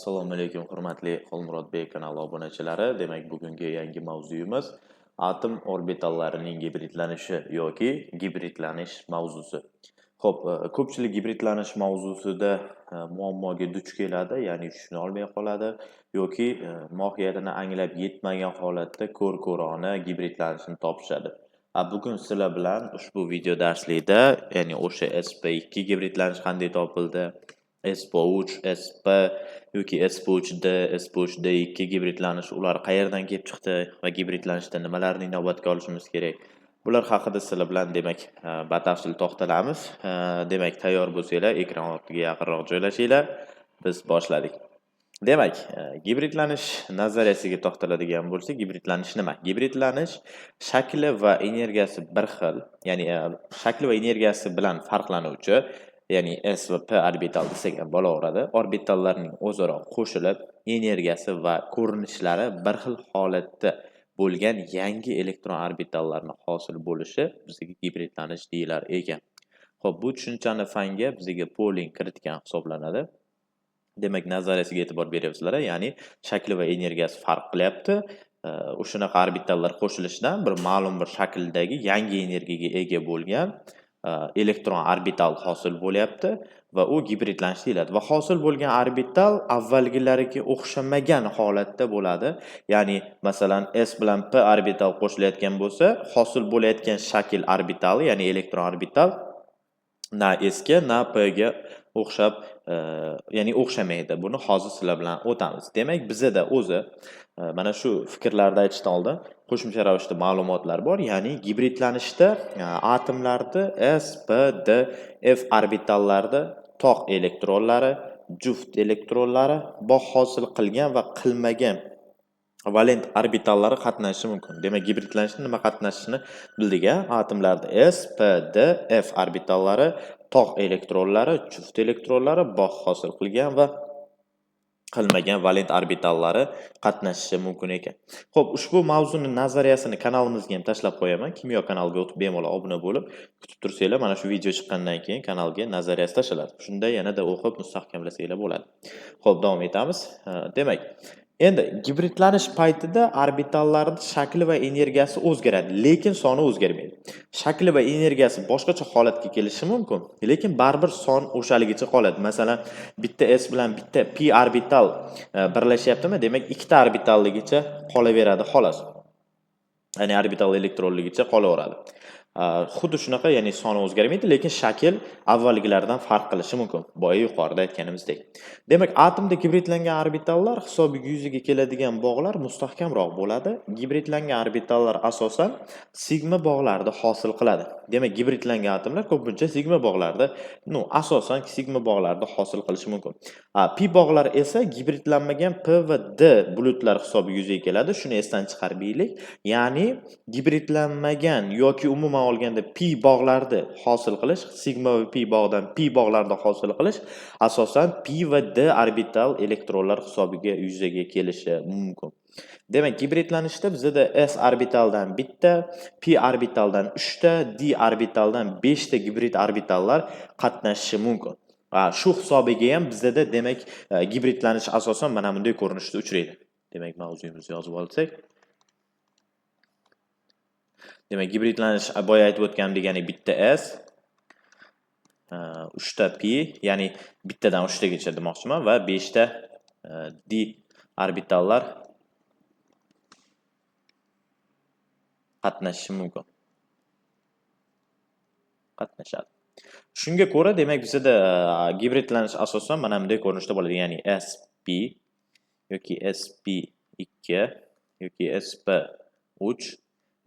Assalomu alaykum hurmatli Xolmurodbek kanali obunachilari. Demak, bugungi yangi mavzuyimiz atom orbitallarining gibridlanishi yoki gibridlanish mavzusi. Xo'p, ko'pchilik gibridlanish mavzusida muammoga duch keladi, ya'ni tushuna olmay qoladi yoki mohiyatini anglab yetmagan holatda ko'r-ko'rona gibridlanishni topishadi. Bugun sizlar bilan ushbu video darslikda, ya'ni o'sha SP2 gibridlanish qanday topildi, SP3, SP yoki SP3D, SP3D2 gibridlanish ular qayerdan kelib chiqdi va gibridlanishda nimalarni inobatga olishimiz kerak? Bular haqida sizlar bilan demak batafsil to'xtalamiz. Demak, tayyor bo'lsanglar, ekran ortiga yaqinroq joylashinglar. Biz boshladik. Demak, gibridlanish nazariyasiga to'xtaladigan bo'lsak, gibridlanish nima? Gibridlanish shakli va energiyasi bir xil, ya'ni shakli va energiyasi bilan farqlanuvchi, ya'ni S va P orbital desak ham bo'laveradi. Orbitallarning o'zaro qo'shilib, energiyasi va ko'rinishlari bir xil holatda bo'lgan yangi elektron orbitallarni hosil bo'lishi bizga gibridlanish deyilar ekan. Xo'p, bu tushunchani fanga bizga Pauling kiritgan hisoblanadi. Demak, nazariyasiga e'tibor beryapsizlar, ya'ni shakli va energiyasi farq qilyapti. O'shanaqa orbitallar qo'shilishidan bir ma'lum bir shakldagi yangi energiyaga ega bo'lgan elektron orbital hosil bo'lyapti va u gibridlanish deyiladi. Va hosil bo'lgan orbital avvalgilariga o'xshamagan holatda bo'ladi. Ya'ni, masalan, S bilan P orbital qo'shilayotgan bo'lsa, hosil bo'layotgan shakl orbitali, ya'ni elektron orbital na S ga, na P ga o'xshab, ya'ni o'xshamaydi. Buni hozir sizlar bilan o'tamiz. Demak, bizda o'zi mana shu fikrlarda aytishdan oldin qo'shimcha ravishda ma'lumotlar bor. Ya'ni gibridlanishda atomlarda S, P, D, F orbitallarda tog' elektronlari, juft elektronlari bog' hosil qilgan va qilmagan valent orbitallari qatnashishi mumkin. Demak, gibridlanishda nima qatnashishini bildik. Atomlarda S, P, D, F orbitallari tog' elektronlari, juft elektronlari bog' hosil qilgan va qilmagan valent orbitallari qatnashishi mumkin ekan. Xo'p, ushbu mavzuning nazariyasini kanalimizga ham tashlab qo'yaman. Kimyo kanaliga o'tib bemalol obuna bo'lib, kutib tursanglar, mana shu video chiqqandan keyin kanalga nazariyasi tashlanadi. Shunda yanada o'qib mustahkamlasanglar bo'ladi. Xo'p, davom etamiz. Demak, endi gibridlanish paytida orbitallarning shakli va energiyasi o'zgaradi, lekin soni o'zgarmaydi. Shakli va energiyasi boshqacha holatga kelishi mumkin, lekin baribir son o'shaligicha qoladi. Masalan, bitta S bilan bitta P orbital birlashyaptimi? Demak, ikkita orbitalligicha qolaveradi xolos. Ya'ni orbital elektronligicha qolaveradi. Xuddi shunaqa, ya'ni soni o'zgarmaydi, lekin shakl avvalgilaridan farq qilishi mumkin. Boya yuqorida aytganimizdek. Demak, atomda gibridlangan orbitallar hisobiga yuzaga keladigan bog'lar mustahkamroq bo'ladi. Gibridlangan orbitallar asosan sigma bog'larda hosil qiladi. Demak, gibridlangan atomlar ko'pincha sigma bog'larda, asosan sigma bog'larda hosil qilishi mumkin. Pi bog'lar esa gibridlanmagan P va D bulutlar hisobiga yuzaga keladi. Shuni esdan chiqarmaylik. Ya'ni gibridlanmagan yoki umuman olganda pi bog'larda hosil qilish, sigma va pi bog'dan pi bog'larda hosil qilish asosan pi va D orbital elektronlar hisobiga yuzaga kelishi mumkin. Demak, gibridlanishda bizda S orbitaldan bitta, P orbitaldan 3 ta, D orbitaldan 5 ta gibrid orbitallar qatnashishi mumkin. Shu hisobiga ham bizda demak gibridlanish asosan mana bunday ko'rinishda uchraydi. Demak, mavzuyimizni yozib olsak. Demak, gibridlanish boya aytib o'tganim degani bitta S, 3 ta P, ya'ni bittadan 3 tagacha demoqchiman va 5 ta D orbitallar qatnashishi mumkin. Qatnashadi. Shunga ko'ra, demak, bizda gibridlanish asosan mana bunday ko'rinishda bo'ladi, ya'ni SP yoki SP2 yoki SP3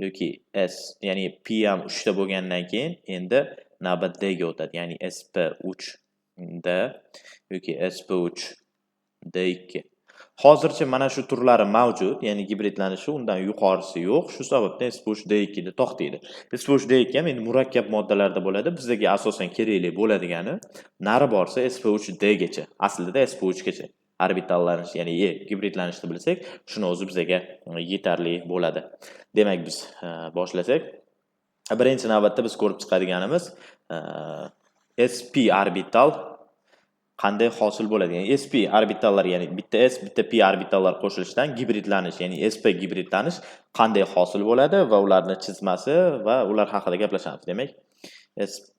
yoki S, ya'ni P ham 3 ta bo'lgandan keyin endi navbat D ga o'tadi, ya'ni SP3D yoki SP3D2. Hozircha mana shu turlari mavjud, ya'ni gibridlanishi undan yuqorisi yo'q. Shu sababdan SP3D2 da to'xtaydi. SP3D2 ham endi murakkab moddalarda bo'ladi. Bizga asosan kerakli bo'ladigani nari borsa SP3D gacha, aslida SP3 gacha orbitallanish, ya'ni gibridlanishni bilsak, shuni o'zi bizga yetarli bo'ladi. Demak, biz boshlasak, birinchi navbatda biz ko'rib chiqadiganimiz SP orbital qanday hosil bo'ladi? Ya'ni sp orbitallar, ya'ni bitta s bitta p orbitallar qo'shilishidan gibridlanish, ya'ni sp gibridlanish qanday hosil bo'ladi va ularni chizmasi va ular haqida gaplashamiz. Demak, sp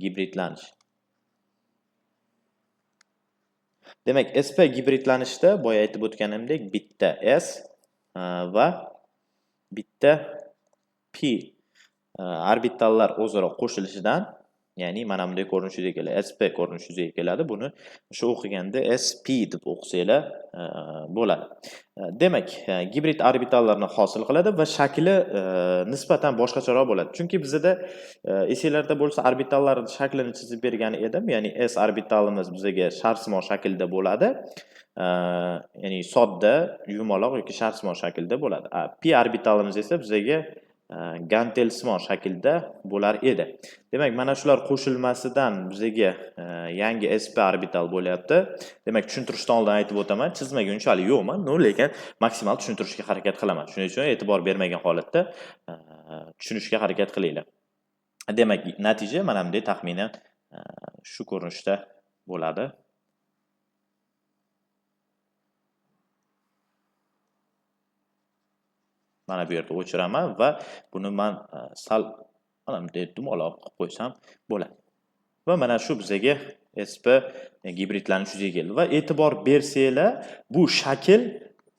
gibridlanish. Demak, sp gibridlanishda boya aytib o'tganimdek bitta s va bitta p orbitallar o'zaro qo'shilishidan, ya'ni mana bunday ko'rinish yuzaga keladi. sp ko'rinishi yuzaga keladi. Buni shu o'qiganda sp deb o'qisanglar bo'ladi. Demak, gibrid orbitallarni hosil qiladi va shakli nisbatan boshqacharoq bo'ladi. Chunki bizda esinglarda bo'lsa orbitallarning shaklini chizib bergan edim. Ya'ni s orbitalimiz bizga sharsimon shaklda bo'ladi. Ya'ni sodda, yumaloq yoki sharsimon shaklda bo'ladi. P orbitalimiz esa bizga gantelsimon shaklda bo'lar edi. Demak, mana shular qo'shilmasidan bizga yangi sp orbital bo'lyapti. Demak, tushuntirishdan oldin aytib o'taman, chizmaga unchalik yo'qman, lekin maksimal tushuntirishga harakat qilaman. Shuning uchun e'tibor bermagan holatda tushunishga harakat qilinglar. Demak, natija mana bunday taxminan shu ko'rinishda bo'ladi. Mana bu yerda o'chiraman va buni men sal mana bunday dumaloq qilib qo'ysam bo'ladi. Va mana shu bizga sp gibridlanish yuzaga keldi va e'tibor bersanglar, bu shakl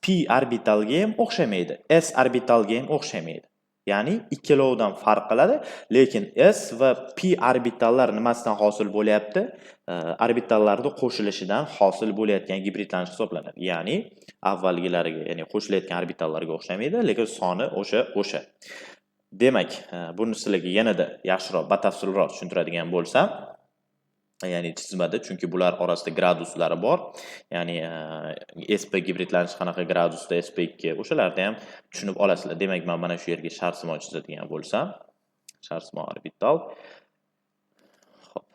p orbitalga ham o'xshamaydi, s orbitalga ham o'xshamaydi. Ya'ni ikkalovidan farq qiladi, lekin s va p orbitallar nimasidan hosil bo'lyapti? Orbitallarning qo'shilishidan hosil bo'layotgan gibridlanish hisoblanadi. Ya'ni avvalgilariga, ya'ni qo'shilayotgan orbitallarga o'xshamaydi, lekin soni o'sha. Demak, buni sizlarga yanada yaxshiroq, batafsilroq tushuntiradigan bo'lsam, ya'ni chizmada, chunki bular orasida graduslari bor. Ya'ni sp gibridlanish qanaqa gradusda, sp2 o'shalarni ham tushunib olasizlar. Demak, men mana shu yerga sharsimon chizadigan bo'lsam, sharsimon orbital. Xo'p,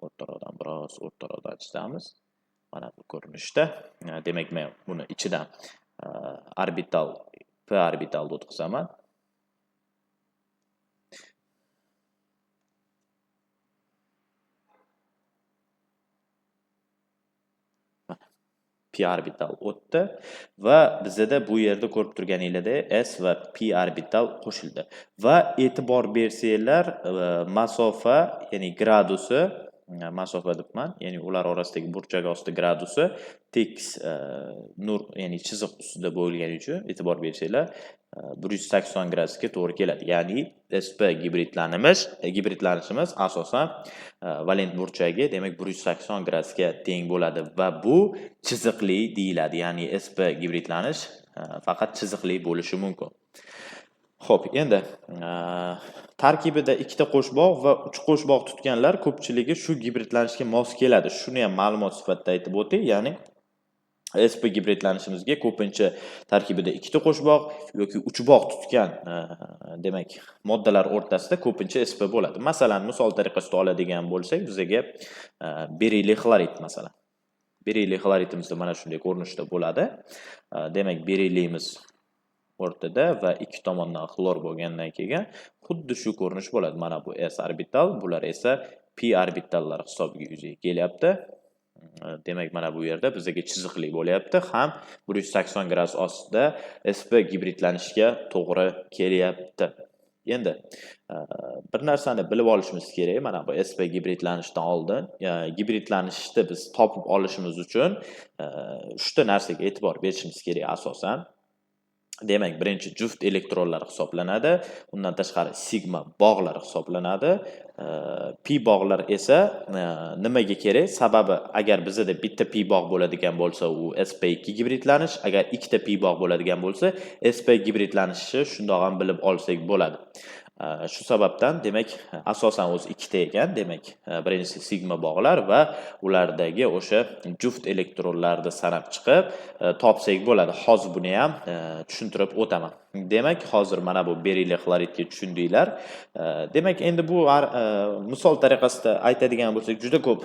o'rtaroqdan biroz o'rtaroqdan chizamiz. Mana bu ko'rinishda. Demak, men buni ichidan orbital, p orbitalni o'tkazaman. p orbital o'tdi va bizda bu yerda ko'rib turganingizda s va p orbital qo'shildi. Va e'tibor bersanglar, masofa, ya'ni gradusi, masofa debman, ya'ni ular orasidagi burchak osti gradusi tekis nur, ya'ni chiziq ustida bo'lgani uchun e'tibor bersanglar 180 gradusga to'g'ri keladi. Ya'ni sp gibridlanishimiz asosan valent burchagi, demak 180 gradusga teng bo'ladi va bu chiziqli deyiladi. Ya'ni sp gibridlanish faqat chiziqli bo'lishi mumkin. Xo'p, endi tarkibida ikkita qo'shboq va 3 qo'shboq tutganlar ko'pchiligi shu gibridlanishga mos keladi. Shuni ham ma'lumot sifatida aytib o'tay. Ya'ni sp gibridlanishimizga ko'pincha tarkibida ikkita qo'shboq yoki 3 bog' tutgan demak, moddalar o'rtasida ko'pincha sp bo'ladi. Masalan, misol tariqasida oladigan bo'lsak, bizga beriyli xlorid masalan. Beriyli xloridimizda mana shunday ko'rinishda bo'ladi. Demak, beriylimiz o'rtada va ikki tomondan xlor bo'lgandan keyin xuddi shu ko'rinish bo'ladi. Mana bu s orbital, bular esa p orbitallar hisobiga yuzaga kelyapti. Demak, mana bu yerda bizga chiziqli bo'lyapti, ham 180 gradus ostida sp gibridlanishga to'g'ri kelyapti. Endi bir narsani bilib olishimiz kerak. Mana bu sp gibridlanishdan oldin, gibridlanishni biz topib olishimiz uchun 3 ta narsaga e'tibor berishimiz kerak asosan. Demak, birinchi juft elektronlar hisoblanadi. Undan tashqari sigma bog'lar hisoblanadi. Pi bog'lar esa nimaga kerak? Sababi, agar bizda bitta pi bog' bo'ladigan bo'lsa, u sp2 gibridlanish, agar ikkita pi bog' bo'ladigan bo'lsa, sp gibridlanishi shundoq ham bilib olsak bo'ladi. Shu sababdan, demak, asosan o'zi ikkita ekan. Demak, birinchisi sigma bog'lar va ulardagi o'sha juft elektronlarni sanab chiqib topsak bo'ladi. Hozir buni ham tushuntirib o'taman. Demak, hozir mana bu beriyli xloridga tushundinglar. Demak, endi bu misol tariqasida aytadigan bo'lsak, juda ko'p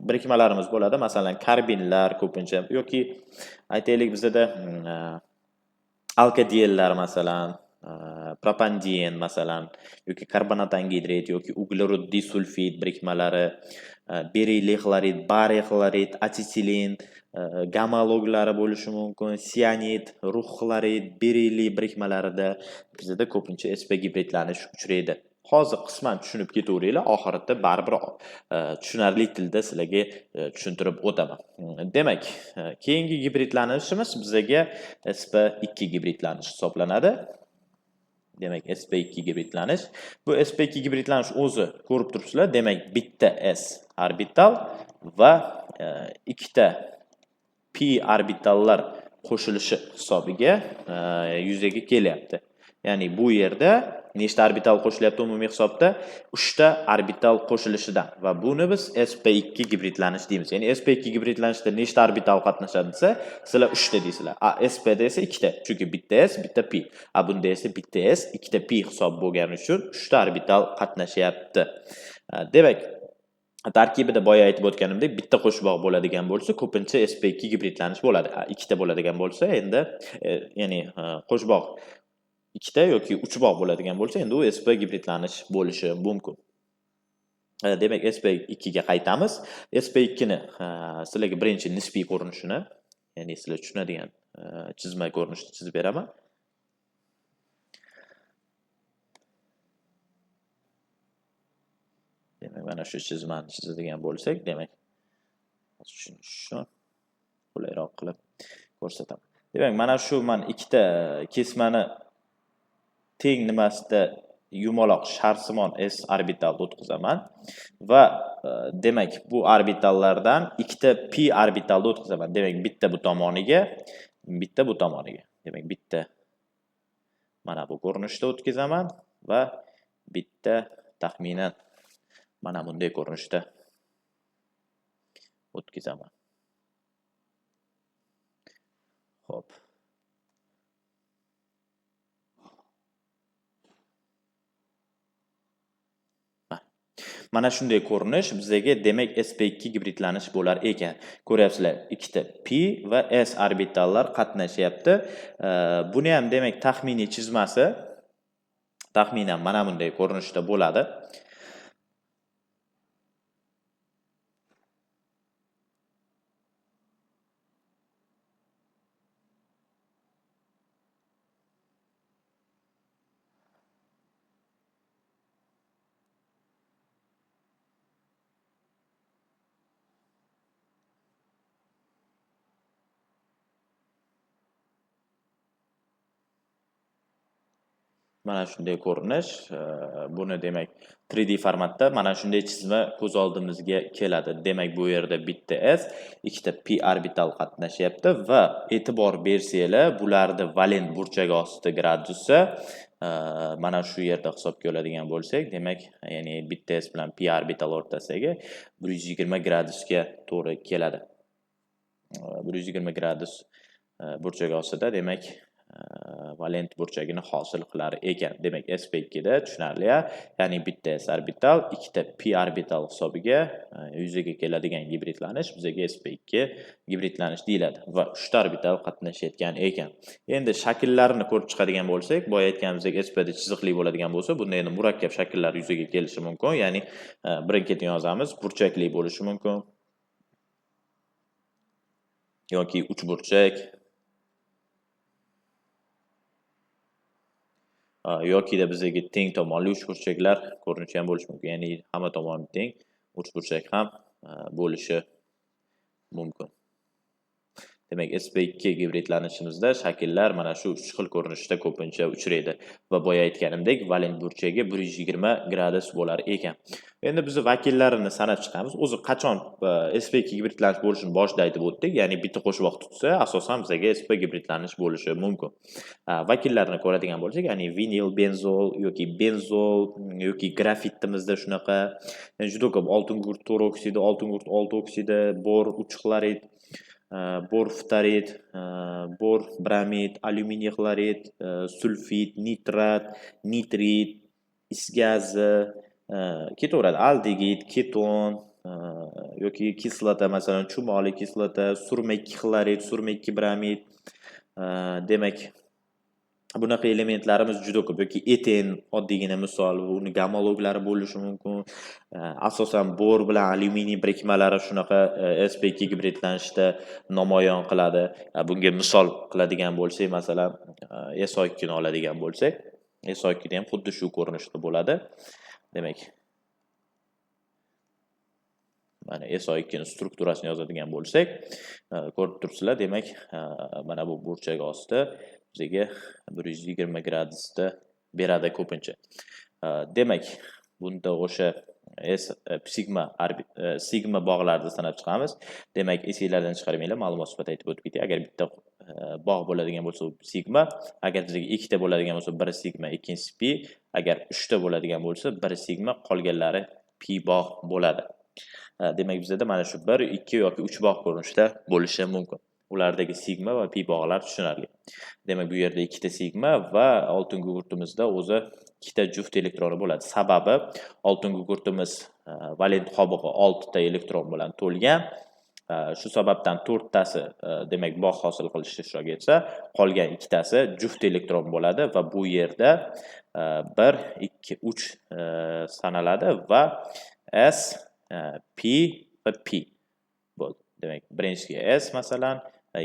birikmalarimiz bo'ladi. Masalan, karbinlar ko'pincha yoki aytaylik bizda alkadiyellar masalan, propandiyen masalan, yoki karbonat angidrid yoki uglerod disulfid birikmalari beriyli xlorid, bariy xlorid, asetilin, gamma loglari bo'lishi mumkin, sianid, rux xlorid, beriyli birikmalarida bizda ko'pincha sp gibridlanish uchraydi. Hozir qisman tushunib ketaveringlar, oxirida baribir tushunarli tilda sizlarga tushuntirib o'taman. Demak, keyingi gibridlanishimiz bizga sp2 gibridlanish hisoblanadi. Demak, sp2 gibridlanish. Bu sp2 gibridlanish o'zi ko'rib turibsizlar. Demak, bitta s orbital va ikkita p orbitallar qo'shilishi hisobiga yuzaga kelyapti. Ya'ni bu yerda nechta orbital qo'shilyapti umumiy hisobda? 3 ta orbital qo'shilishidan va buni biz sp2 gibridlanish deymiz. Ya'ni sp2 gibridlanishda nechta orbital qatnashadi desa, sizlar 3 ta deysizlar. Spda esa 2 ta, chunki bitta s, bitta p. Bunda esa bitta s, ikkita p hisob bo'lgani uchun 3 ta orbital qatnashyapti. Demak, tarkibida boya aytib o'tganimdek, bitta qo'shboq bo'ladigan bo'lsa, ko'pincha sp2 gibridlanish bo'ladi. Ikkita bo'ladigan bo'lsa, endi ya'ni qo'shboq ikkita yoki uchboq bo'ladigan bo'lsa, endi u sp gibridlanish bo'lishi mumkin. Demak, sp2 ga qaytamiz. sp2 ni sizlarga birinchi nisbiy ko'rinishini, ya'ni sizlar tushunadigan chizma ko'rinishda chizib beraman. Demak, mana shu chizmani chizadigan bo'lsak, demak, shu qulayroq qilib ko'rsataman. Demak, mana shu men ikkita kesmani teng nimasida yumaloq sharsimon s orbital o'tkazaman va demak, bu orbitallardan ikkita p orbitalni o'tkazaman. Demak, bitta bu tomoniga, bitta bu tomoniga. Demak, bitta mana bu ko'rinishda o'tkazaman va bitta taxminan mana bunday ko'rinishda o'tkazaman. Xo'p. Mana shunday ko'rinish bizga demak sp2 gibridlanish bo'lar ekan. Ko'ryapsizlar, ikkita p va s orbitallar qatnashyapti. Buni ham demak taxminiy chizmasi taxminan mana bunday ko'rinishda bo'ladi. Mana shunday ko'rinish, buni demak 3D formatda mana shunday chizma ko'z oldimizga keladi. Demak, bu yerda bitta s, ikkita p orbital qatnashyapti va e'tibor bersanglar, bularning valent burchagi ostida gradusi mana shu yerda hisobga oladigan bo'lsak, demak, ya'ni bitta s bilan p orbital o'rtasidagi 120 gradusga to'g'ri keladi. 120 gradus burchagi ostida, demak, valent burchagini hosil qilar ekan. Demak, sp2 da tushunarli, ya'ni bitta s orbital, ikkita p orbital hisobiga yuzaga keladigan gibridlanish bizga sp2 gibridlanish deyiladi va 3 ta orbital qatnashayotgan ekan. Endi shakllarni ko'rib chiqadigan bo'lsak, boya aytganimizdek sp da chiziqli bo'ladigan bo'lsa, bunda endi murakkab shakllar yuzaga kelishi mumkin, ya'ni birin-ketin yozamiz, burchakli bo'lishi mumkin yoki uchburchak yokida bizga teng tomonli uchburchaklar ko'rinishi ham bo'lishi mumkin. Ya'ni hamma tomoni teng uchburchak ham bo'lishi mumkin. Demak, sp2 gibridlanishimizda shakllar mana shu 3 xil ko'rinishda ko'pincha uchraydi va boya aytganimdek, valent burchagi 120 gradus bo'lar ekan. Endi biz vakillarini sanab chiqamiz. O'zi qachon sp2 gibridlanish bo'lishini boshida aytib o'tdik, ya'ni bitta qo'shboq tutsa, asosan bizga sp gibridlanish bo'lishi mumkin. Vakillarni ko'radigan bo'lsak, ya'ni vinil, benzol yoki grafitimizda shunaqa juda ko'p oltin gurt to'rt oksidi, oltin gurt 6 oksidi, bor 3 xlorid, bor ftarid, bor bramid, alyuminiy xlorid, sulfid, nitrat, nitrit, is gazi, ketaveradi, aldegid, keton yoki kislota, masalan, chumoli kislota, surma 2 xlorid, surma 2 bramid, demak bunaqa elementlarimiz juda ko'p yoki eten oddiygina misol, uni gamologlari bo'lishi mumkin. Asosan bor bilan alyuminiy birikmalari shunaqa sp2 gibridlanishda namoyon qiladi. Bunga misol qiladigan bo'lsak, masalan, SO2 ni oladigan bo'lsak, SO2 da ham xuddi shu ko'rinishda bo'ladi. Demak, mana SO2 ni strukturasini yozadigan bo'lsak, ko'rib turibsizlar, demak, mana bu burchak osti bizga 120 gradusda beradi ko'pincha. Demak, bunda o'sha sigma bog'larni sanab chiqamiz. Demak, esingizlardan chiqarmanglar, ma'lumot sifatida aytib o'tib ketay. Agar bitta bog' bo'ladigan bo'lsa, u sigma, agar bizga ikkita bo'ladigan bo'lsa, biri sigma, ikkinchisi pi, agar 3 ta bo'ladigan bo'lsa, biri sigma, qolganlari pi bog' bo'ladi. Demak, bizda mana shu 1, 2 yoki 3 bog' ko'rinishda bo'lishi mumkin. Ulardagi sigma va pi bog'lar tushunarli. Demak, bu yerda ikkita sigma va oltin gugurtimizda o'zi ikkita juft elektroni bo'ladi. Sababi oltin gugurtimiz valent qobig'i 6 ta elektron bilan to'lgan. Shu sababdan 4 tasi demak bog' hosil qilishda ishtirok etsa, qolgan ikkitasi juft elektron bo'ladi va bu yerda 1, 2, 3 sanaladi va s P va P bo'ldi. Demak, birinchisiga S masalan,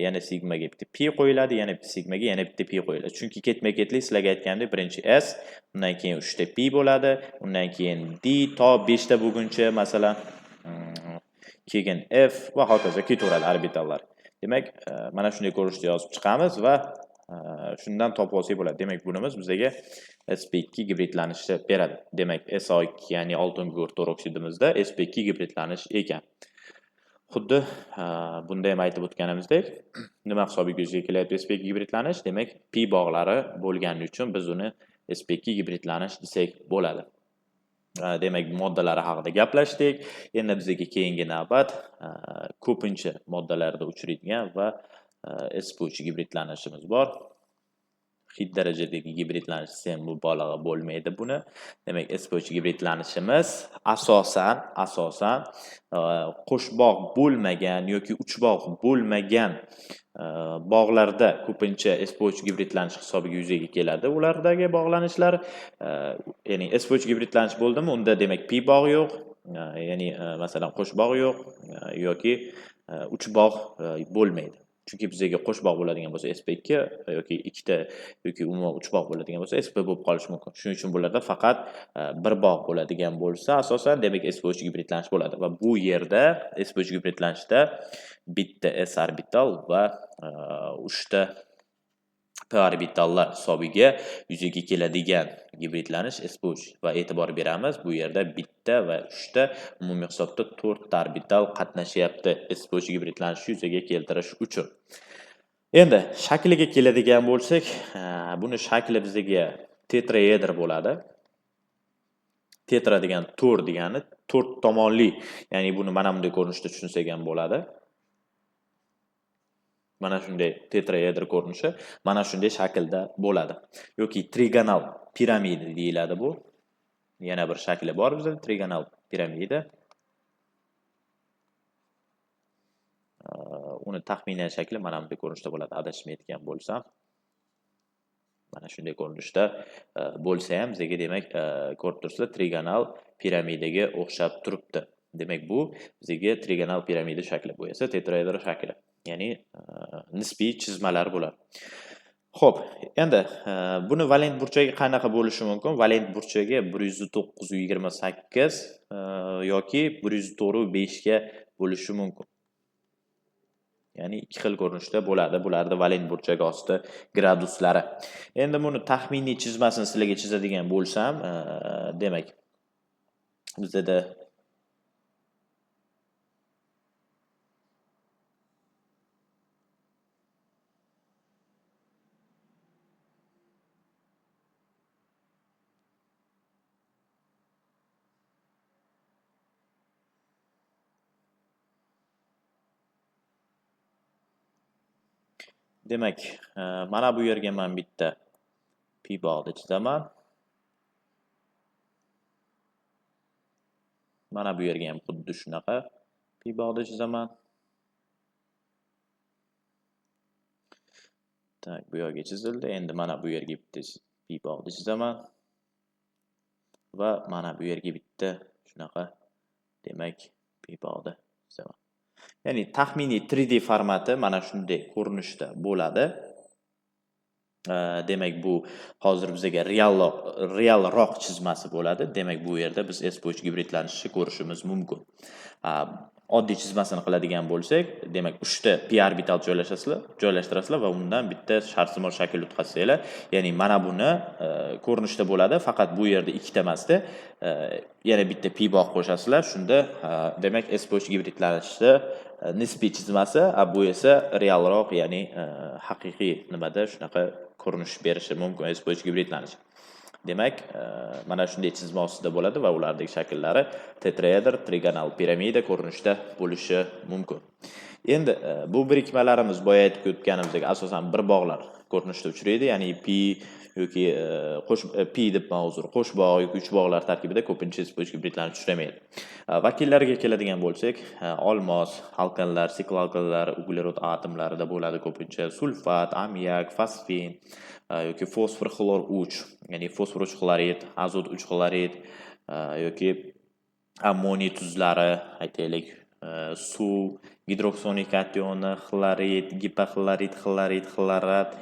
yana sigmaga bitta P qo'yiladi, yana bitta sigmaga yana bitta P qo'yiladi. Chunki ketma-ketlik sizlarga aytgandek, birinchi S, undan keyin 3 ta P bo'ladi, undan keyin D to 5 ta bo'lguncha masalan, keyin F va hokazo ketaveradi orbitallar. Demak, mana shunday ko'rinishda yozib chiqamiz va shundan topib olsak bo'ladi. Demak, bunimiz bizga sp2 gibridlanishni beradi. Demak, SO2 ya'ni oltin gugurt toroksidimizda sp2 gibridlanish ekan. Xuddi bunda ham aytib o'tganimizdek, nima hisobiga yuzaga kelyapti sp2 gibridlanish? Demak, pi bog'lari bo'lgani uchun biz uni sp2 gibridlanish desak bo'ladi. Demak, moddalari haqida gaplashdik. Endi bizga keyingi navbat ko'pincha moddalarda uchraydigan va sp3 gibridlanishimiz bor. Hid darajadagi gibridlanish ham mubolag'a bo'lmaydi buni. Demak, sp3 gibridlanishimiz asosan qo'shbog' bo'lmagan yoki uch bog' bo'lmagan bog'larda ko'pincha sp3 gibridlanish hisobiga yuzaga keladi. Ulardagi bog'lanishlar, ya'ni sp3 gibridlanish bo'ldimi, unda demak pi bog' yo'q, ya'ni masalan qo'shbog' yo'q yoki uch bog' bo'lmaydi. Chunki bizga qo'sh bog' bo'ladigan bo'lsa sp2 yoki ikkita yoki umuman 3 bog' bo'ladigan bo'lsa sp bo'lib qolishi mumkin. Shuning uchun bularda faqat bir bog' bo'ladigan bo'lsa, asosan demak sp3 gibridlanish bo'ladi va bu yerda sp3 gibridlanishda bitta s orbital va 3 ta p orbitallar hisobiga yuzaga keladigan gibridlanish sp3 va e'tibor beramiz, bu yerda bitta va 3 ta umumiy hisobda 4 ta orbital qatnashyapti sp3 gibridlanishni yuzaga keltirish uchun. Endi shakliga keladigan bo'lsak, buni shakli bizga tetraedr bo'ladi. Tetra degan 4 degani 4 tomonli, ya'ni buni mana bunday ko'rinishda tushunsak ham bo'ladi. Mana shunday tetraedr ko'rinishi, mana shunday shaklda bo'ladi. Yoki trigonal piramida deyiladi bu. Yana bir shakli bor bizda trigonal piramida. Uni taxminan shakli mana bunday ko'rinishda bo'ladi, adashmayotgan bo'lsam. Mana shunday ko'rinishda bo'lsa ham bizga demak ko'rib turibsizlar, trigonal piramidaga o'xshab turibdi. Demak, bu bizga trigonal piramida shakli, bu esa tetraedr shakli. Ya'ni nisbiy chizmalar bo'ladi. Xo'p, endi buni valent burchagi qanaqa bo'lishi mumkin? Valent burchagi 109/28 yoki 104/5 ga bo'lishi mumkin. Ya'ni ikki xil ko'rinishda bo'ladi. Bularda valent burchak osti graduslari. Endi buni taxminiy chizmasini sizlarga chizadigan bo'lsam, demak, bizda demak, mana bu yerga men bitta pi bog'ni chizaman. Mana bu yerga ham xuddi shunaqa pi bog'ni chizaman. Tak, bu yerga chizildi. Endi mana bu yerga bitta pi bog'ni chizaman va mana bu yerga bitta shunaqa demak pi bog'ni chizaman. Ya'ni taxminiy 3D formati mana shunday ko'rinishda bo'ladi. Demak bu hozir bizga realroq chizmasi bo'ladi. Demak bu yerda biz S-Poch gibridlanishini ko'rishimiz mumkin. Oddiy chizmasini qiladigan bo'lsak, demak 3 ta p orbital joylashtirasizlar va undan bitta sharsimor shakl o'tkazsanglar, ya'ni mana buni ko'rinishda bo'ladi, faqat bu yerda ikkita emasda, yana bitta p bog' qo'shasizlar, shunda demak S-Poch gibridlanishni nisbiy chizmasi, bu esa realroq, ya'ni haqiqiy nimada shunaqa ko'rinish berishi mumkin S-Poch gibridlanish. Demak, mana shunday chizma ostida bo'ladi va ulardagi shakllari tetraeder, trigonal piramida ko'rinishda bo'lishi mumkin. Endi bu birikmalarimiz boya aytib o'tganimizdek asosan bir bog'lar ko'rinishda uchraydi, ya'ni pi yoki pi deb mavzu, qo'sh bog' yoki uch bog'lar tarkibida ko'pincha S-Poch gibridlanish uchramaydi. Vakillariga keladigan bo'lsak, olmos, alkanlar, siklalkanlar, uglerod atomlarida bo'ladi ko'pincha sulfat, ammiak, fosfin yoki fosfor xlor 3, ya'ni fosfor 3 xlorid, azot 3 xlorid yoki ammoniy tuzlari, aytaylik, suv, gidroksonik kationi, xlorid, gipoxlorid, xlorat,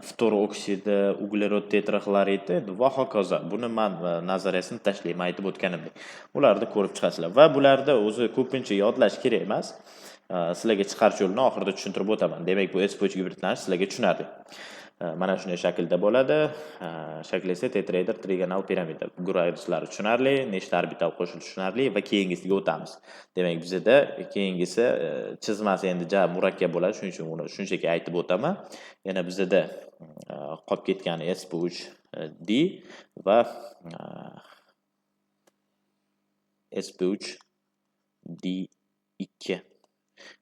ftor oksidi, uglerod tetraxloridi va hokazo. Buni men nazariyasini tashlayman, aytib o'tganimdek. Ularni ko'rib chiqasizlar va bularda o'zi ko'pincha yodlash kerak emas. Sizlarga chiqarish yo'lini oxirida tushuntirib o'taman. Demak, bu S-Poch gibridlanish sizlarga tushunarli. Mana shunday shaklda bo'ladi. Shakli esa tetraeder, trigonal piramida. Graduslar tushunarli, nechta orbital qo'shilishi tushunarli va keyingisiga o'tamiz. Demak, bizda keyingisi chizmasi endi murakkab bo'ladi, shuning uchun uni shunchaki aytib o'taman. Yana bizda qolib ketgani S-Poch D va S-Poch D2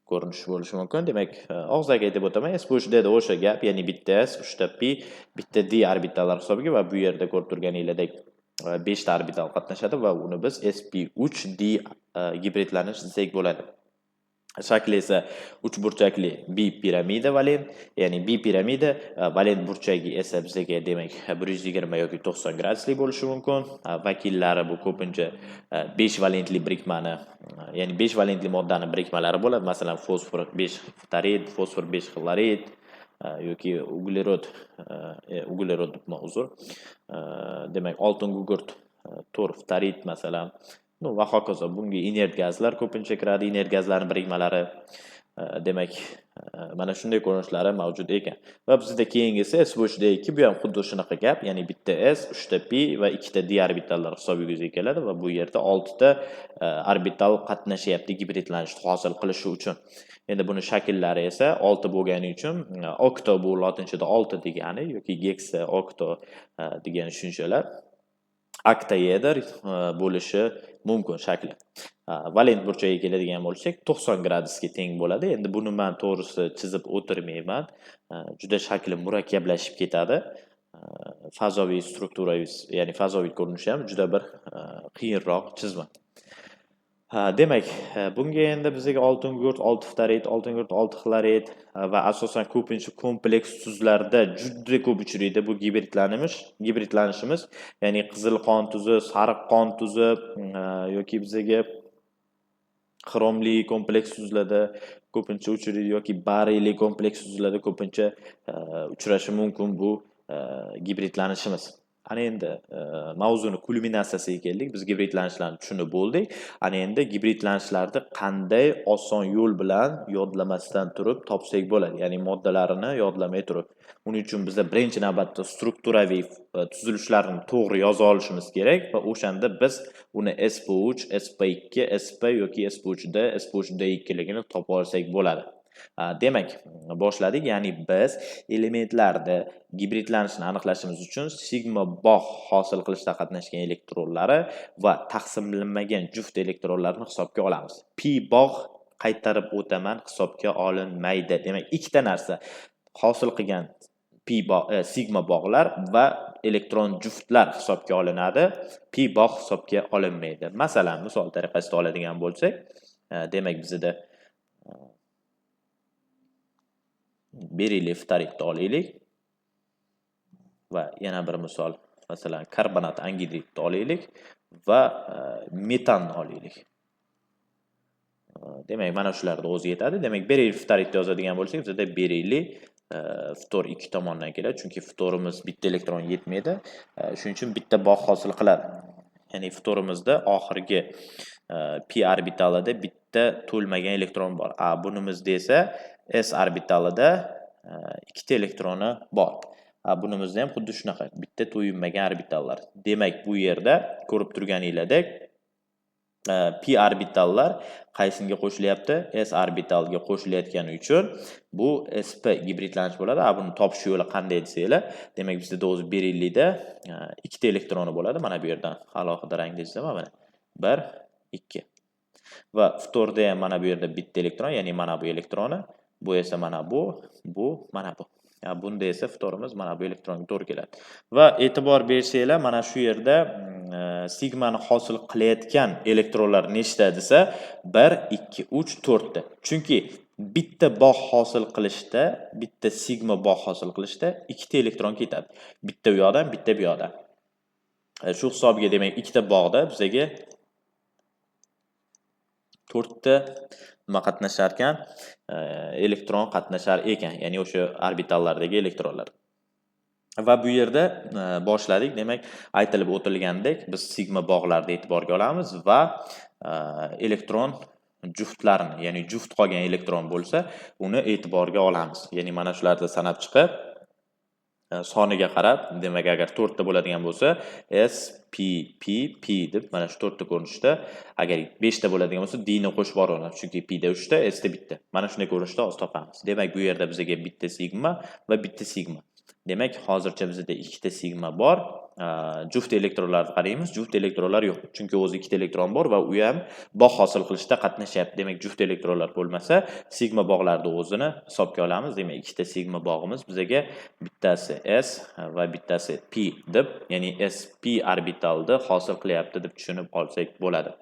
ko'rinish bo'lishi mumkin. Demak, og'zaki aytib o'taman, S-Poch D o'sha gap, ya'ni bitta S, 3 ta P, bitta D orbitallar hisobiga va bu yerda ko'rib turganingizdek 5 ta orbital qatnashadi va uni biz sp3d gibridlanish desak bo'ladi. Shakli esa uch burchakli bipiramida valent, ya'ni bipiramida valent burchagi esa bizga demak 120 yoki 90 gradusli bo'lishi mumkin. Vakillari bu ko'pincha 5 valentli birikmani, ya'ni 5 valentli moddaning birikmalari bo'ladi. Masalan, fosfor 5 ftarid, fosfor 5 xlorid yoki uglerod uzr. Demak, oltin gugurt 4 ftarid masalan, va hokazo. Bunga inert gazlar ko'pincha kiradi, inert gazlarning birikmalari. Demak, mana shunday ko'rinishlari mavjud ekan. Va bizda keyingisi S-Poch D2, bu ham xuddi shunaqa gap, ya'ni bitta S, 3 ta P va 2 ta D orbitallar hisobiga keladi va bu yerda 6 ta orbital qatnashyapti gibridlanishni hosil qilish uchun. Endi buni shakllari esa 6 bo'lgani uchun okto bu lotinchada 6 degani yoki geksa, okto degan tushunchalar oktaeder bo'lishi mumkin shakli. Valent burchagiga keladigan bo'lsak 90 gradusga teng bo'ladi. Endi buni men to'g'risi chizib o'tirmayman. Juda shakli murakkablashib ketadi. Fazoviy strukturaviy, ya'ni fazoviy ko'rinishi ham juda bir qiyinroq chizma. Demak, bunga endi bizga oltin gugurt, 6 ftarid, oltin gugurt, 6 xlorid va asosan ko'pincha kompleks tuzlarda juda ko'p uchraydi bu gibridlanishimiz, ya'ni qizil qon tuzi, sariq qon tuzi yoki bizga xromli kompleks tuzlarda ko'pincha uchraydi yoki bariyli kompleks tuzlarda ko'pincha uchrashi mumkin bu gibridlanishimiz. Ana endi mavzuni kulminatsiyasiga keldik. Biz gibridlanishlarni tushunib bo'ldik. Ana endi gibridlanishlarni qanday oson yo'l bilan yodlamasdan turib topsak bo'ladi, ya'ni moddalarini yodlamay turib. Uning uchun bizda birinchi navbatda strukturaviy tuzilishlarini to'g'ri yoza olishimiz kerak va o'shanda biz uni S-Poch, SP2, SP yoki S-Poch D, S-Poch D2 ligini topib olsak bo'ladi. Demak, boshladik. Ya'ni biz elementlarda gibridlanishni aniqlashimiz uchun sigma bog' hosil qilishda qatnashgan elektronlari va taqsimlanmagan juft elektronlarni hisobga olamiz. Pi bog' qaytarib o'taman hisobga olinmaydi. Demak, ikkita narsa hosil qilgan sigma bog'lar va elektron juftlar hisobga olinadi. Pi bog' hisobga olinmaydi. Masalan, misol tariqasida oladigan bo'lsak, demak bizda beriyli ftaritni olaylik va yana bir misol, masalan, karbonat angidridni olaylik va metanni olaylik. Demak, mana shularning o'zi yetadi. Demak, beriyli ftaritni yozadigan bo'lsak, bizda beriyli ftor ikki tomondan keladi, chunki ftorimiz bitta elektron yetmaydi. Shuning uchun bitta bog' hosil qiladi. Ya'ni ftorimizda oxirgi p orbitalida bitta to'lmagan elektron bor. Bunimizda esa s orbitalida ikkita elektroni bor. Bunimizda ham xuddi shunaqa, bitta to'yinmagan orbitallar. Demak, bu yerda ko'rib turganinglardek p orbitallar qaysiga qo'shilyapti? S orbitalga qo'shilayotgani uchun bu sp gibridlanish bo'ladi. Buni topish yo'li qanday desanglar, demak bizda o'zi berillida ikkita elektroni bo'ladi. Mana bu yerdan alohida rangda chizaman, mana 1, 2. Va ftorda ham mana bu yerda bitta elektron, ya'ni mana bu elektroni, bu esa mana bu, mana bu. Bunda esa ftorimiz mana bu elektronga to'g'ri keladi. Va e'tibor bersanglar, mana shu yerda sigmani hosil qilayotgan elektronlar nechta desa, 1, 2, 3, 4 ta. Chunki bitta bog' hosil qilishda, bitta sigma bog' hosil qilishda ikkita elektron ketadi. Bitta bu yoqdan, bitta bu yoqdan. Shu hisobiga demak, ikkita bog'da bizaga 4 ta nima qatnashar ekan? Elektron qatnashar ekan, ya'ni o'sha orbitallardagi elektronlar. Va bu yerda boshladik. Demak, aytilib o'tilgandek, biz sigma bog'larni e'tiborga olamiz va elektron juftlarini, ya'ni juft qolgan elektron bo'lsa, uni e'tiborga olamiz. Ya'ni mana shularni sanab chiqib, soniga qarab, demak, agar 4 ta bo'ladigan bo'lsa, S, P deb mana shu 4 ta ko'rinishda, agar 5 ta bo'ladigan bo'lsa, D ni qo'shib yuboramiz, chunki P da 3 ta, S da bitta. Mana shunday ko'rinishda hozir topamiz. Demak, bu yerda bizga bitta sigma va bitta sigma. Demak, hozircha bizda ikkita sigma bor. Juft elektronlarni qaraymiz. Juft elektronlar yo'q. Chunki o'zi ikkita elektron bor va u ham bog' hosil qilishda qatnashyapti. Demak, juft elektronlar bo'lmasa, sigma bog'larni o'zini hisobga olamiz. Demak, ikkita sigma bog'imiz bizga bittasi S va bittasi P deb, ya'ni sp orbitalni hosil qilyapti deb tushunib olsak bo'ladi.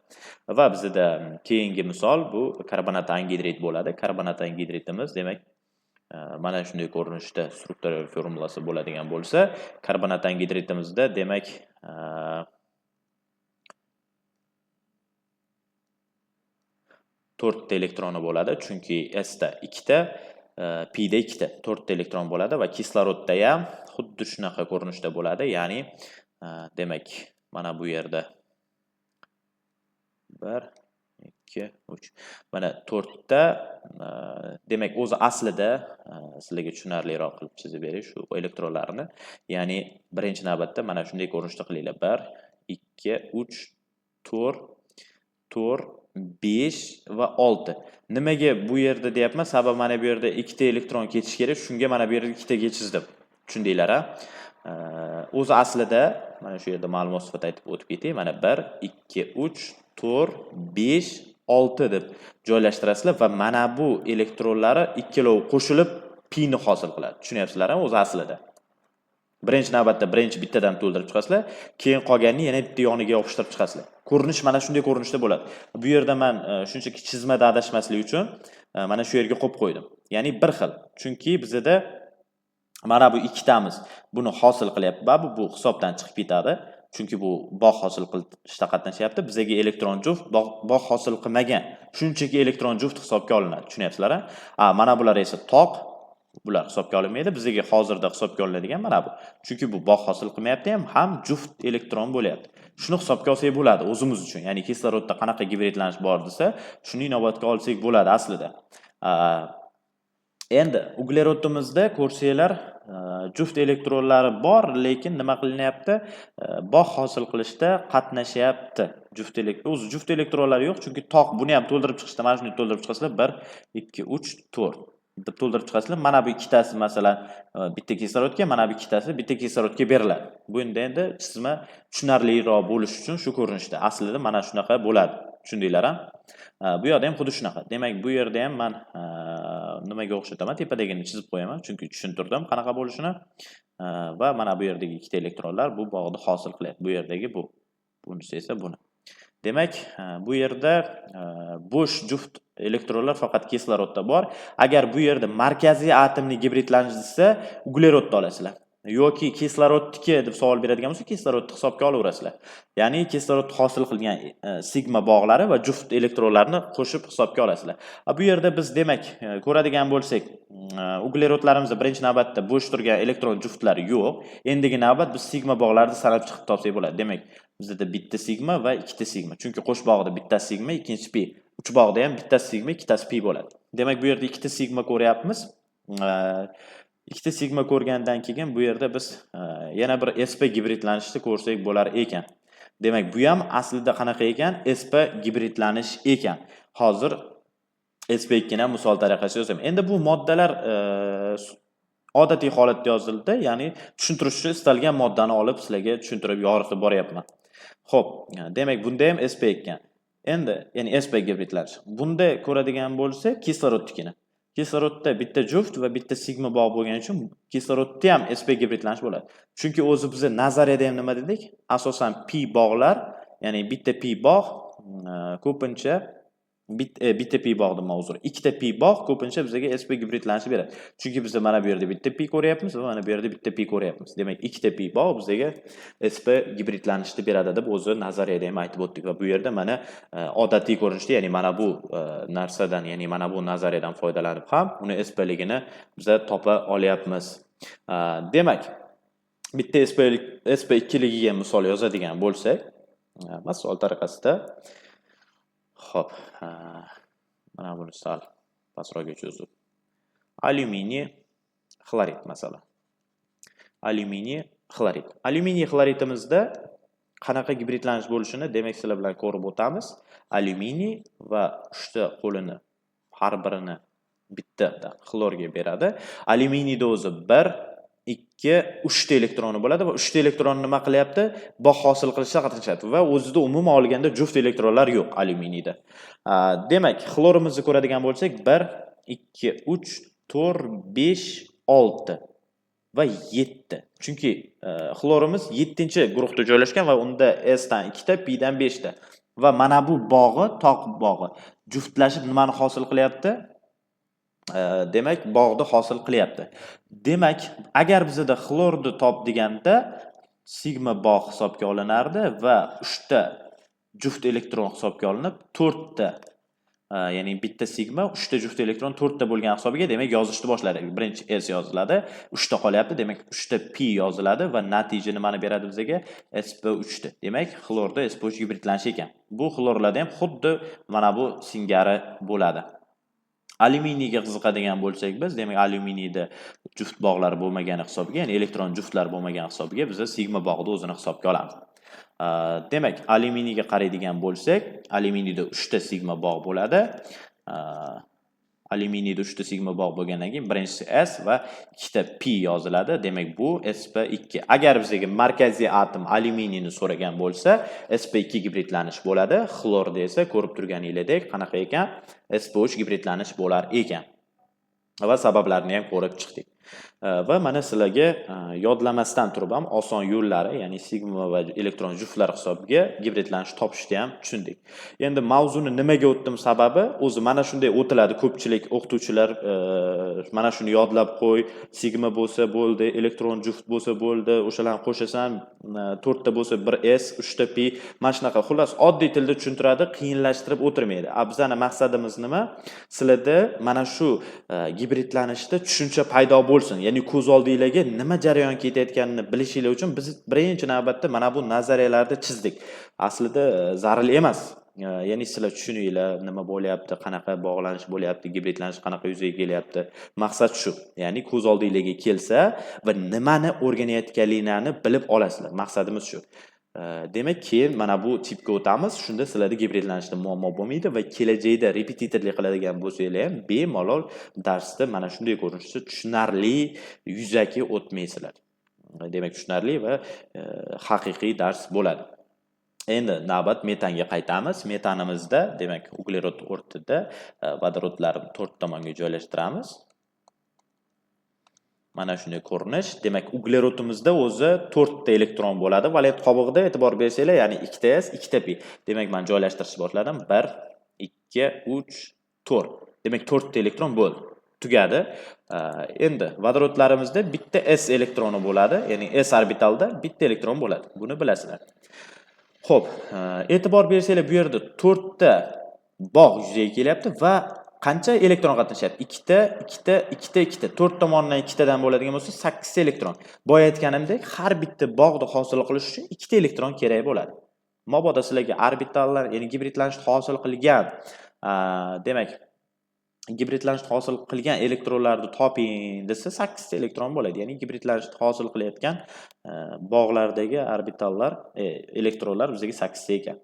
Va bizda keyingi misol bu karbonat angidrid bo'ladi. Karbonat angidridimiz, demak, mana shunday ko'rinishda struktural formulasi bo'ladigan bo'lsa, karbonat angidridimizda demak 4 ta elektroni bo'ladi, chunki S da 2 ta, P da 2 ta, 4 ta elektron bo'ladi va kislorodda ham xuddi shunaqa ko'rinishda bo'ladi. Ya'ni demak, mana bu yerda 1, 2, 3. Mana 4 ta, demak, o'zi aslida sizlarga tushunarliroq qilib chizib berish shu elektronlarni. Ya'ni birinchi navbatda mana shunday ko'rinishda qilinglar. 1, 2, 3, 4, 5 va 6. Nimaga bu yerda deyapman? Sabab mana bu yerda ikkita elektron ketish kerak. Shunga mana bu yerda ikkitaga chizdim. Tushundinglar, ha? O'zi aslida mana shu yerda ma'lumot sifatida aytib o'tib ketay. Mana 1, 2, 3, 4, 5, 6 deb joylashtirasizlar va mana bu elektronlari ikkalovi qo'shilib P ni hosil qiladi. Tushunyapsizlar-mi? O'zi aslida. Birinchi navbatda birinchi bittadan to'ldirib chiqasizlar, keyin qolganini yana bitta yoniga yopishtirib chiqasizlar. Ko'rinish mana shunday ko'rinishda bo'ladi. Bu yerda men shunchaki chizmada adashmaslik uchun mana shu yerga qo'yib qo'ydim. Ya'ni bir xil. Chunki bizda mana bu ikkitamiz buni hosil qilyapti. Bu hisobdan chiqib ketadi. Chunki bu bog' hosil qilishda qatnashyapti. Bizga elektron juft bog' hosil qilmagan. Shunchaki elektron juft hisobga olinadi. Tushunyapsizlar-a? Mana bular esa toq, bular hisobga olinmaydi. Bizga hozirda hisobga olinadigan mana bu. Chunki bu bog' hosil qilmayapti ham juft elektron bo'lyapti. Shuni hisobga olsak bo'ladi o'zimiz uchun. Ya'ni kislorodda qanaqa gibridlanish bor desa, shuni inobatga olsak bo'ladi aslida. Endi uglerodimizda ko'rsanglar, juft elektronlari bor, lekin nima qilinyapti? Bog' hosil qilishda qatnashyapti. O'zi juft elektronlari yo'q, chunki toq. Buni ham to'ldirib chiqishda mana shunday to'ldirib chiqasizlar. 1, 2, 3, 4 deb to'ldirib chiqasizlar. Mana bu ikkitasi masalan bitta kislorodga, mana bu ikkitasi bitta kislorodga beriladi. Bu endi chizma tushunarliroq bo'lish uchun shu ko'rinishda. Aslida mana shunaqa bo'ladi. Tushundinglar-a? Bu yerda ham xuddi shunaqa. Demak, bu yerda ham men nimaga o'xshataman? Tepadagini chizib qo'yaman, chunki tushuntirdim qanaqa bo'lishini. Va mana bu yerdagi ikkita elektronlar bu bog'ni hosil qilyapti. Bu yerdagi bu. Bunisi esa buni. Demak, bu yerda bo'sh juft elektronlar faqat kislorodda bor. Agar bu yerda markaziy atomni gibridlanish desa, uglerodni olasizlar. Yoki kislorodniki deb savol beradigan bo'lsa, kislorodni hisobga olaverasizlar. Ya'ni kislorod hosil qilgan sigma bog'lari va juft elektronlarni qo'shib hisobga olasizlar. Bu yerda biz demak ko'radigan bo'lsak, uglerodlarimizda birinchi navbatda bo'sh turgan elektron juftlari yo'q. Endigi navbat biz sigma bog'larini sanab chiqib topsak bo'ladi. Demak, bizda bitta sigma va ikkita sigma. Chunki qo'sh bog'da bitta sigma, ikkinchi pi. Uch bog'da ham bitta sigma, ikkitasi pi bo'ladi. Demak, bu yerda ikkita sigma ko'ryapmiz. Ikkita sigma ko'rgandan keyin bu yerda biz yana bir sp gibridlanishni ko'rsak bo'lar ekan. Demak, bu ham aslida qanaqa ekan? sp gibridlanish ekan. Hozir sp2 ni misol tariqasida yozaman. Endi bu moddalar odatiy holatda yozildi, ya'ni tushuntirish uchun istalgan moddani olib sizlarga tushuntirib yoritib boryapman. Xo'p, demak bunda ham sp ekan. Endi, ya'ni sp gibridlanish. Bunda ko'radigan bo'lsa, kislorodnikini. Kislorodda bitta juft va bitta sigma bog' bo'lgani uchun kislorodda ham sp gibridlanish bo'ladi. Chunki o'zi biz nazariyada ham nima dedik? Asosan pi bog'lar, ya'ni bitta pi bog' ko'pincha bitta pi bog'da mavzu. Ikkita pi bog' ko'pincha bizga sp gibridlanishni beradi. Chunki biz mana bu yerda bitta pi ko'ryapmiz va mana bu yerda bitta pi ko'ryapmiz. Demak, ikkita pi bog' bizga sp gibridlanishni beradi deb o'zi nazariyada ham aytib o'tdik va bu yerda mana odatiy ko'rinishda, ya'ni mana bu narsadan, ya'ni mana bu nazariyadan foydalanib ham uni sp ligini biz topa olyapmiz. Demak, bitta sp2 ligiga misol yozadigan bo'lsak, misol tariqasida Xo'p, mana buni sal pastroqga cho'zib. Alyuminiy xlorid masalan. Alyuminiy xlorid. Alyuminiy xloritimizda qanaqa gibridlanish bo'lishini demak sizlar bilan ko'rib o'tamiz. Alyuminiy va uchta qo'lini har birini bitta xlorga beradi. Alyuminiyda o'zi 1 2 3 ta elektroni bo'ladi va 3 ta elektron nima qilyapti? Bog' hosil qilishda qatnashadi va o'zida umuman olganda juft elektronlar yo'q alyuminiyda. Demak, xlorimizni ko'radigan bo'lsak, 1 2 3 4 5 6 va 7. Chunki xlorimiz 7-guruhda joylashgan va unda S dan 2 ta, P dan 5 ta. Va mana bu bog'i, toq bog'i juftlashib nimani hosil qilyapti? Demak, bog'ni hosil qilyapti. Demak, agar bizda xlorni top deganda sigma bog' hisobga olinardi va 3 ta juft elektron hisobga olinib, 4 ta ya'ni bitta sigma 3 ta juft elektron 4 ta bo'lgan hisobiga demak yozishni boshladi. Birinchi S yoziladi, 3 ta qolyapti, demak 3 ta P yoziladi va natija nimani beradi bizga? sp3 ta. Demak, xlorda sp3 gibridlanishi ekan. Bu xlorlarda ham xuddi mana bu singari bo'ladi. Alyuminiyga qiziqadigan bo'lsak biz, demak alyuminiyda juft bog'lar bo'lmagani hisobiga, ya'ni elektron juftlar bo'lmagani hisobiga biz sigma bog'ni o'zini hisobga olamiz. Demak, alyuminiyga qaraydigan bo'lsak, alyuminiyda 3 ta sigma bog' bo'ladi. Alyuminiyda 3 ta sigma bog' bo'lgandan keyin birinchisi S va 2 ta P yoziladi. Demak, bu sp2. Agar bizga markaziy atom alyuminiyni so'ragan bo'lsa, sp2 gibridlanish bo'ladi. Xlorda esa ko'rib turganingizdek qanaqa ekan? sp3 gibridlanish bo'lar ekan. Va sabablarini ham ko'rib chiqdik. Va mana sizlarga yodlamasdan turib ham oson yo'llari, ya'ni sigma va elektron juftlar hisobiga gibridlanish topishni ham tushundik. Endi mavzuni nimaga o'tdim sababi, o'zi mana shunday o'tiladi. Ko'pchilik o'qituvchilar mana shuni yodlab qo'y, sigma bo'lsa bo'ldi, elektron juft bo'lsa bo'ldi, o'shalarni qo'shasan 4 ta bo'lsa 1 S, 3 ta P, mana shunaqa. Xullas, oddiy tilda tushuntiradi, qiyinlashtirib o'tirmaydi. Bizning maqsadimiz nima? Sizlarda mana shu gibridlanishda tushuncha paydo bo'lsin. Ya'ni ko'z oldingizga nima jarayon ketayotganini bilishinglar uchun biz birinchi navbatda mana bu nazariyalarni chizdik. Aslida zarur emas. Ya'ni sizlar tushuninglar, nima bo'lyapti, qanaqa bog'lanish bo'lyapti, gibridlanish qanaqa yuzaga kelyapti. Maqsad shu. Ya'ni ko'z oldingizga kelsa va nimani o'rganayotganliklarini bilib olasizlar. Maqsadimiz shu. Demak, keyin mana bu tipga o'tamiz. Shunda sizlarda gibridlanishda muammo bo'lmaydi va kelajakda repetitorlik qiladigan bo'lsanglar ham bemalol darsda mana shunday ko'rinishda tushunarli yuzaki o'tmaysizlar. Demak, tushunarli va haqiqiy dars bo'ladi. Endi navbat metanga qaytamiz. Metanimizda, demak, uglerod o'rtada vodorodlarni 4 tomonga joylashtiramiz. Mana shunday ko'rinish. Demak, uglerodimizda o'zi 4 ta elektron bo'ladi. Valent qobig'ida e'tibor bersanglar, ya'ni 2 ta S, 2 ta P. Demak, men joylashtirishni boshladim. 1, 2, 3, 4. Demak, 4 ta elektron bo'ldi. Tugadi. Endi vodorodlarimizda bitta S elektroni bo'ladi, ya'ni S orbitalda bitta elektron bo'ladi. Buni bilasizlar. Xo'p, e'tibor bersanglar, bu yerda 4 ta bog' yuzaga kelyapti va qancha elektron qatnashyapti? 2 ta, 2 ta, 2 ta, 2 ta. 4 tomonidan 2 tadan bo'ladigan bo'lsa, 8 ta elektron. Boya aytganimdek, har bitta bog'ni hosil qilish uchun 2 ta elektron kerak bo'ladi. Mabodo sizlarga orbitallar, ya'ni gibridlanishni hosil qilgan, demak, gibridlanishni hosil qilgan elektronlarni toping desa 8 ta elektron bo'ladi. Ya'ni gibridlanishni hosil qilayotgan bog'lardagi orbitallar, elektronlar bizga 8 ta ekan.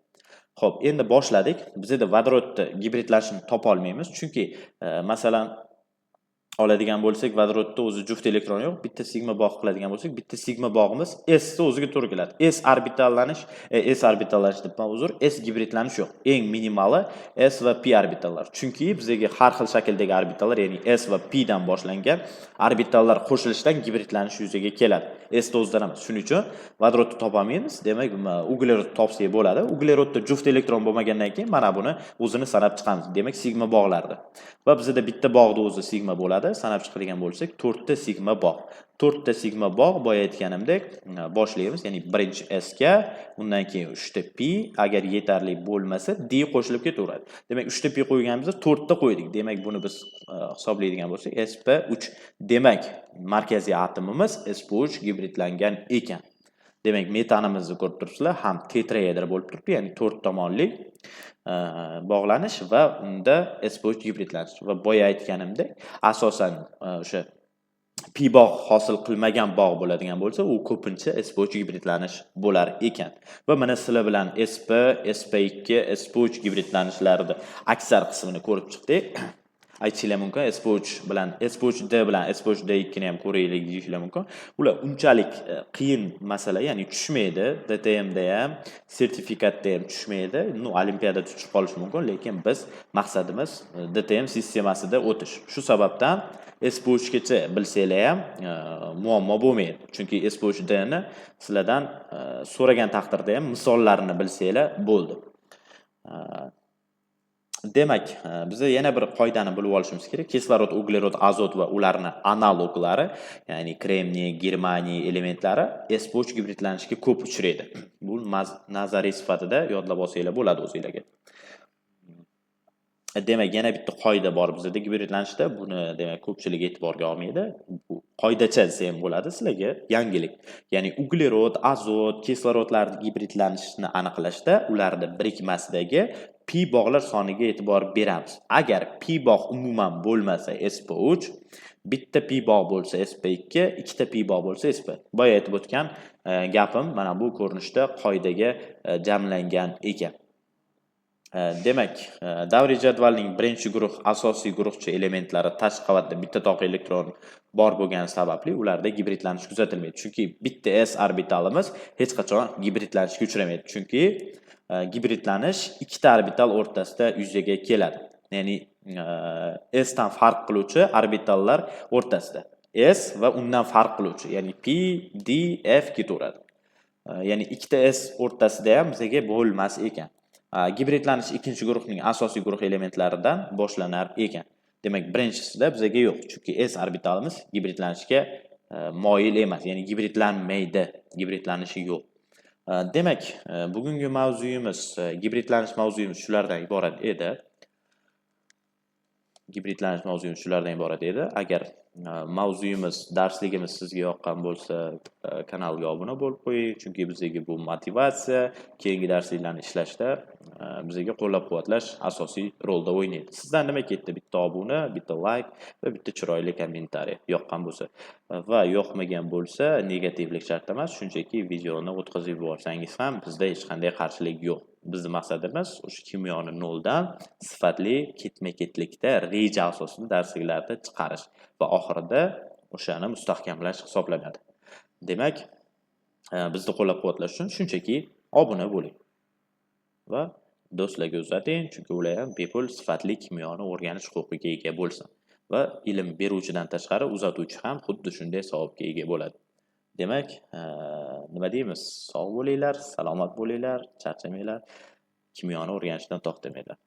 Xo'p, endi boshladik. Bizda vodorodni gibridlashini topa olmaymiz, chunki masalan oladigan bo'lsak, vodorodda o'zi juft elektron yo'q. Bitta sigma bog' qiladigan bo'lsak, bitta sigma bog'imiz S ni o'ziga to'g'ri keladi. S orbitallanish debman, uzr, S gibridlanish yo'q. Eng minimali S va P orbitallar. Chunki bizga har xil shakldagi orbitallar, ya'ni S va P dan boshlangan orbitallar qo'shilishidan gibridlanish yuzaga keladi. S da o'zidan emas. Shuning uchun vodorodni topolmaymiz. Demak, uglerod topsak bo'ladi. Uglerodda juft elektron bo'lmagandan keyin mana buni o'zini sanab chiqamiz. Demak, sigma bog'larda. Va bizda bitta bog'da o'zi sigma bo'ladi. Sanab chiqadigan bo'lsak, 4 ta sigma bog'. 4 ta sigma bog' boya aytganimdek boshlaymiz. Ya'ni birinchi S ga, undan keyin 3 ta P, agar yetarli bo'lmasa D qo'shilib ketaveradi. Demak, 3 ta P qo'yganimizda 4 ta qo'ydik. Demak, buni biz hisoblaydigan bo'lsak, sp3. Demak, markaziy atomimiz sp3 gibridlangan ekan. Demak, metanimizni ko'rib turibsizlar, ham tetraeder bo'lib turibdi, ya'ni 4 tomonli bog'lanish va unda sp3 gibridlanish. Va boya aytganimdek, asosan o'sha P bog' hosil qilmagan bog' bo'ladigan bo'lsa, u ko'pincha sp3 gibridlanish bo'lar ekan. Va mana sizlar bilan sp, sp2, sp3 gibridlanishlarida aksar qismini ko'rib chiqdik. Aytishlar mumkin, sp3 bilan sp3d bilan sp3d2 ni ham ko'raylik deyishlar mumkin. Ular unchalik qiyin masala, ya'ni tushmaydi. DTMda ham, sertifikatda ham tushmaydi. Olimpiadada tushib qolish mumkin, lekin biz maqsadimiz DTM sistemasida o'tish. Shu sababdan sp3 gacha bilsanglar ham muammo bo'lmaydi. Chunki sp3d ni sizlardan so'ragan taqdirda ham misollarini bilsanglar bo'ldi. Demak, biz yana bir qoidani bilib olishimiz kerak. Kislorod, uglerod, azot va ularni analoglari, ya'ni kremniy, germaniy elementlari sp3 gibridlanishga ko'p uchraydi. Bu nazariy sifatida yodlab olsanglar bo'ladi o'zingizlarga. Demak, yana bitta qoida bor bizda gibridlanishda. Buni demak ko'pchilik e'tiborga olmaydi. Bu qoidacha desa ham bo'ladi sizlarga, yangilik. Ya'ni uglerod, azot, kislorodlarning gibridlanishini aniqlashda ularning birikmasidagi P bog'lar soniga e'tibor beramiz. Agar P bog' umuman bo'lmasa sp3, bitta P bog' bo'lsa sp2, ikkita P bog' bo'lsa sp. Boya aytib o'tgan gapim mana bu ko'rinishda qoidaga jamlangan ekan. Demak, davriy jadvalning birinchi guruh asosiy guruhchi elementlari tashqi qavatda bitta toq elektron bor bo'lgani sababli ularda gibridlanish kuzatilmaydi. Chunki bitta S orbitalimiz hech qachon gibridlanishga uchramaydi. Chunki gibridlanish ikkita orbital o'rtasida yuzaga keladi. Ya'ni S dan farq qiluvchi orbitallar o'rtasida. S va undan farq qiluvchi, ya'ni P, D, F ketaveradi. Ya'ni ikkita S o'rtasida ham bizga bo'lmas ekan. Gibridlanish ikkinchi guruhning asosiy guruh elementlaridan boshlanar ekan. Demak, birinchisida bizga yo'q, chunki S orbitalimiz gibridlanishga moyil emas, ya'ni gibridlanmaydi, gibridlanishi yo'q. Demak, bugungi mavzuyimiz, gibridlanish mavzuyimiz shulardan iborat edi. Agar mavzuyimiz, darsligimiz sizga yoqqan bo'lsa, kanalga obuna bo'lib qo'ying, chunki bizga bu motivatsiya, keyingi darsliklarni ishlashda bizga qo'llab-quvvatlash asosiy rolda o'ynaydi. Sizdan nima ketdi? Bitta obuna, bitta like va bitta chiroyli kommentariy yoqqan bo'lsa va yoqmagan bo'lsa, negativlik shart emas, shunchaki videoni o'tkazib yuborsangiz ham bizda hech qanday qarshilik yo'q. Bizning maqsadimiz o'sha kimyoni noldan sifatli ketma-ketlikda reja asosida darsliklarda chiqarish va oxirida o'shani mustahkamlash hisoblanadi. Demak, bizni qo'llab-quvvatlash uchun shunchaki obuna bo'ling va do'stlarga uzating, chunki ular ham bepul sifatli kimyoni o'rganish huquqiga ega bo'lsin. va ilm beruvchidan tashqari uzatuvchi ham xuddi shunday savobga ega bo'ladi. Demak, nima deymiz? Sog' bo'linglar, salomat bo'linglar, charchamanglar, kimyoni o'rganishdan to'xtamanglar.